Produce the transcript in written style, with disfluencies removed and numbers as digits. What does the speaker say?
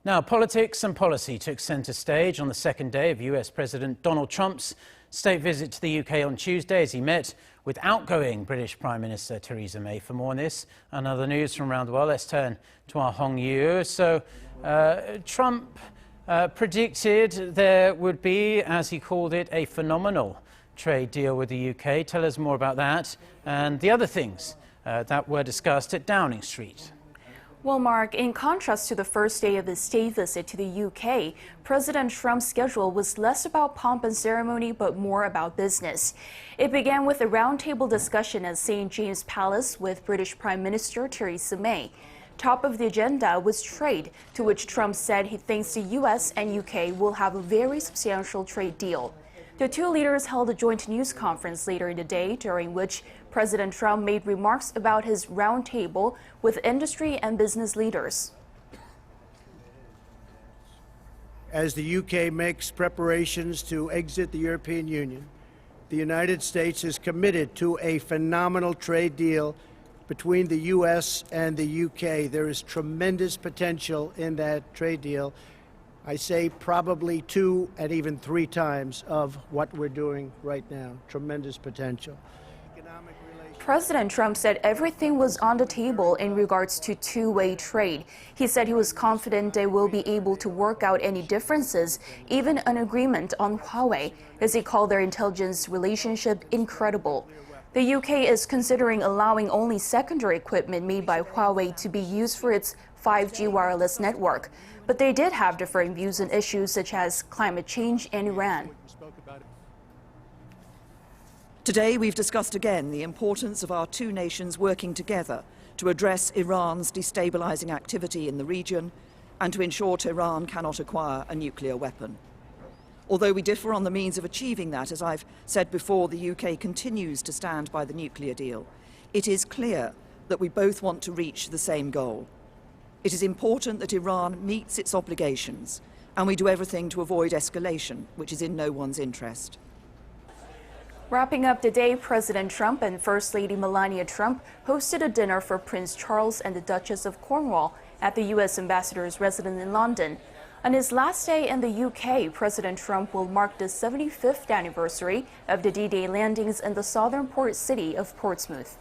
Now, politics and policy took centre stage on the second day of US President Donald Trump's state visit to the UK on Tuesday as he met with outgoing British Prime Minister Theresa May. For more on this and other news from around the world, let's turn to our Hong Yoo. So, Trump predicted there would be, as he called it, a phenomenal trade deal with the UK. Tell us more about that and the other things that were discussed at Downing Street. Well, Mark, in contrast to the first day of his state visit to the UK, President Trump's schedule was less about pomp and ceremony, but more about business. It began with a roundtable discussion at St. James Palace with British Prime Minister Theresa May. Top of the agenda was trade, to which Trump said he thinks the US and UK will have a very substantial trade deal. The two leaders held a joint news conference later in the day, during which President Trump made remarks about his roundtable with industry and business leaders. As the UK makes preparations to exit the European Union, the United States is committed to a phenomenal trade deal between the US and the UK. There is tremendous potential in that trade deal. I say probably 2 and even 3 times of what we're doing right now. Tremendous potential. President Trump said everything was on the table in regards to two-way trade. He said he was confident they will be able to work out any differences, even an agreement on Huawei, as he called their intelligence relationship incredible. The UK is considering allowing only secondary equipment made by Huawei to be used for its 5G wireless network. But they did have differing views on issues such as climate change and Iran. Today, we've discussed again the importance of our two nations working together to address Iran's destabilizing activity in the region and to ensure Tehran cannot acquire a nuclear weapon. Although we differ on the means of achieving that, as I've said before, the UK continues to stand by the nuclear deal. It is clear that we both want to reach the same goal. It is important that Iran meets its obligations, and we do everything to avoid escalation, which is in no one's interest. Wrapping up the day, President Trump and First Lady Melania Trump hosted a dinner for Prince Charles and the Duchess of Cornwall at the U.S. Ambassador's residence in London. On his last day in the UK, President Trump will mark the 75th anniversary of the D-Day landings in the southern port city of Portsmouth.